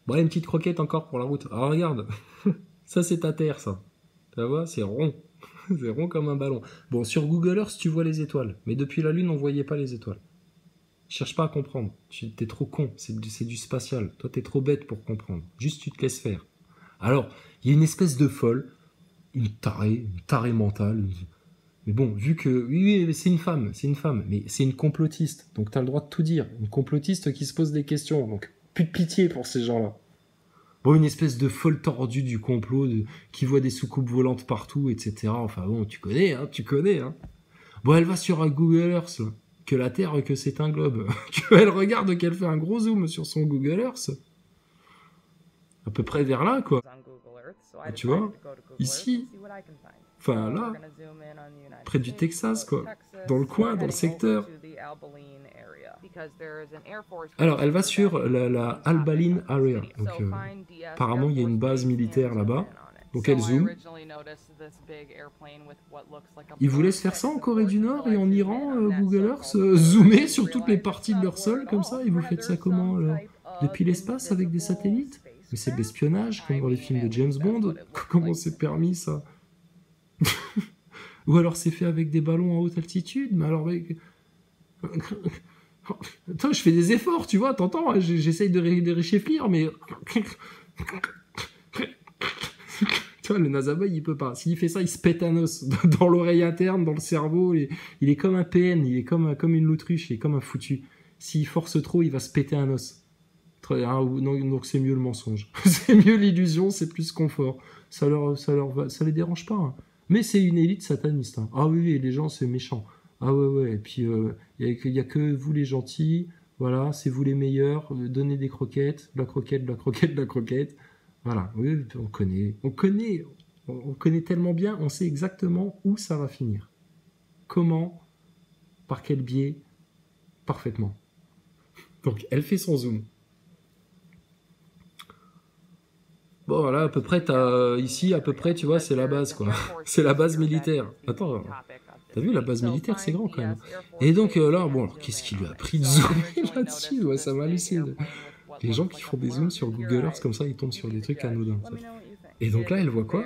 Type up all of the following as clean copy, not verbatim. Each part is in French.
Bon, une petite croquette encore pour la route. Ah, regarde, ça c'est ta terre, ça. Tu vois, c'est rond. C'est rond comme un ballon. Bon, sur Google Earth, tu vois les étoiles. Mais depuis la Lune, on voyait pas les étoiles. Cherche pas à comprendre. T'es trop con. C'est du spatial. Toi, t'es trop bête pour comprendre. Juste, tu te laisses faire. Alors, il y a une espèce de folle, une tarée mentale. Mais bon, vu que... Oui, oui, c'est une femme, mais c'est une complotiste. Donc t'as le droit de tout dire. Une complotiste qui se pose des questions. Donc, plus de pitié pour ces gens-là. Bon, une espèce de folle tordue du complot, qui voit des soucoupes volantes partout, etc. Enfin bon, tu connais, hein. Bon, elle va sur un Google Earth, là, que la Terre, que c'est un globe. Elle regarde qu'elle fait un gros zoom sur son Google Earth, à peu près vers là, quoi. Tu vois, ici, enfin là, près du Texas, quoi. Dans le coin, dans le secteur. Alors, elle va sur la Albaline Area. Donc, apparemment, il y a une base militaire là-bas. Donc, elle zoome. Ils vous laissent faire ça en Corée du Nord et en Iran, Google Earth, zoomer sur toutes les parties de leur sol, comme ça. Et vous faites ça comment, alors? Depuis l'espace, avec des satellites? Mais c'est de l'espionnage, comme dans les films de James Bond. Comment c'est permis, ça? Ou alors c'est fait avec des ballons en haute altitude? Mais alors... Attends, je fais des efforts, tu vois, t'entends? J'essaye de réchéflir, mais... Tu vois, le Nasaboy, il peut pas. S'il fait ça, il se pète un os dans l'oreille interne, dans le cerveau. Il est comme un PN, il est comme une autruche, il est comme un foutu. S'il force trop, il va se péter un os. Donc c'est mieux le mensonge. C'est mieux l'illusion, c'est plus confort. Ça les dérange pas, hein. Mais c'est une élite sataniste, hein. Ah oui, oui, les gens, c'est méchant. Ah ouais, ouais. Et puis, y a que vous les gentils. Voilà, c'est vous les meilleurs. Donnez des croquettes, de la croquette, de la croquette, de la croquette. Voilà, oui, on connaît tellement bien, on sait exactement où ça va finir. Comment, par quel biais, parfaitement. Donc, elle fait son zoom. Bon, voilà, à peu près, ici, à peu près, tu vois, c'est la base, quoi. C'est la base militaire. Attends, t'as vu, la base militaire, c'est grand, quand même. Et donc, là, bon, alors, qu'est-ce qui lui a pris de zoomer là-dessus? Ouais, ça m'hallucine. Les gens qui font des zooms sur Google Earth, comme ça, ils tombent sur des trucs anodins. Et donc là, elle voit quoi?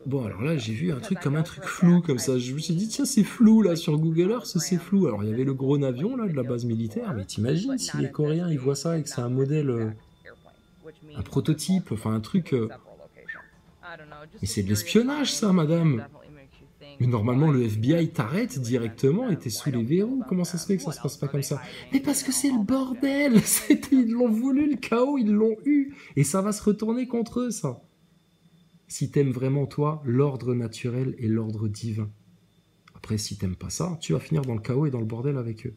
Bon, alors là, j'ai vu un truc comme un truc flou, comme ça. Je me suis dit, tiens, c'est flou, là, sur Google Earth, c'est flou. Alors, il y avait le gros avion, là, de la base militaire, mais t'imagines si les Coréens, ils voient ça et que c'est un modèle, un prototype, enfin, un truc... Mais c'est de l'espionnage, ça, madame. Mais normalement, le FBI t'arrête directement et t'es sous les verrous. Comment ça se fait que ça se passe pas comme ça? Mais parce que c'est le bordel. Ils l'ont voulu, le chaos, ils l'ont eu. Et ça va se retourner contre eux, ça. Si t'aimes vraiment, toi, l'ordre naturel et l'ordre divin. Après, si t'aimes pas ça, tu vas finir dans le chaos et dans le bordel avec eux.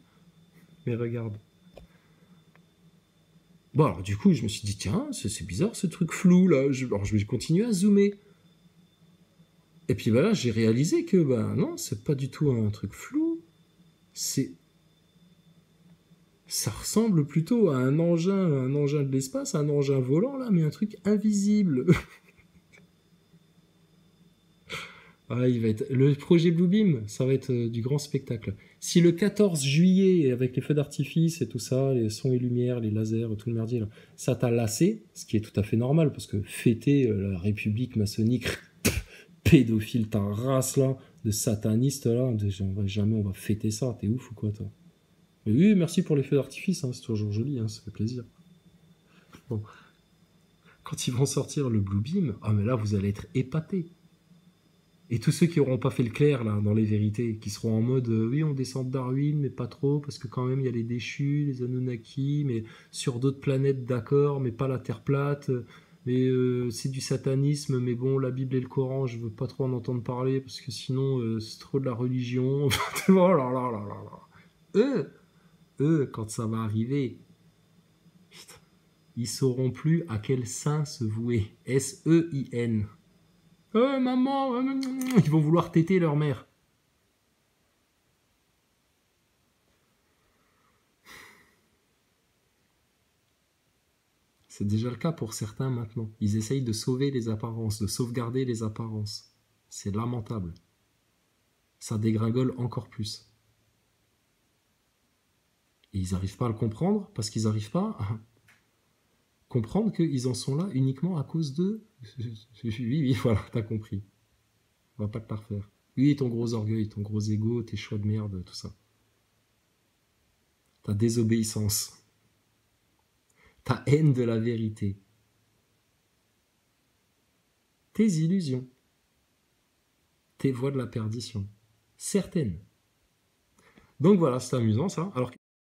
Mais regarde. Bon, alors du coup, je me suis dit, tiens, c'est bizarre ce truc flou, là. Alors, je vais continuer à zoomer. Et puis voilà, j'ai réalisé que, ben non, c'est pas du tout un truc flou. Ça ressemble plutôt à un engin de l'espace, un engin volant, là, mais un truc invisible. Ah, le projet Bluebeam, ça va être du grand spectacle. Si le 14 juillet, avec les feux d'artifice et tout ça, les sons et lumières, les lasers, tout le merdier, là, ça t'a lassé, ce qui est tout à fait normal, parce que fêter la République maçonnique, pédophile, ta race là, de sataniste là, jamais on va fêter ça, t'es ouf ou quoi toi? Mais oui, merci pour les feux d'artifice, hein, c'est toujours joli, hein, ça fait plaisir. Bon, quand ils vont sortir le Bluebeam, ah mais là vous allez être épatés. Et tous ceux qui n'auront pas fait le clair là, dans les vérités, qui seront en mode oui, on descend de Darwin, mais pas trop, parce que quand même il y a les déchus, les Anunnaki, mais sur d'autres planètes, d'accord, mais pas la Terre plate, mais c'est du satanisme, mais bon, la Bible et le Coran, je veux pas trop en entendre parler, parce que sinon c'est trop de la religion. Oh là là là là là. Quand ça va arriver, putain, ils sauront plus à quel saint se vouer. S-E-I-N. Maman, ils vont vouloir téter leur mère. C'est déjà le cas pour certains maintenant. Ils essayent de sauver les apparences, de sauvegarder les apparences. C'est lamentable. Ça dégringole encore plus. Et ils n'arrivent pas à le comprendre parce qu'ils n'arrivent pas à comprendre qu'ils en sont là uniquement à cause de... Oui, voilà, t'as compris. On va pas te la refaire. Oui, ton gros orgueil, ton gros ego, tes choix de merde, tout ça. Ta désobéissance. Ta haine de la vérité. Tes illusions. Tes voies de la perdition. Certaines. Donc voilà, c'est amusant ça. Alors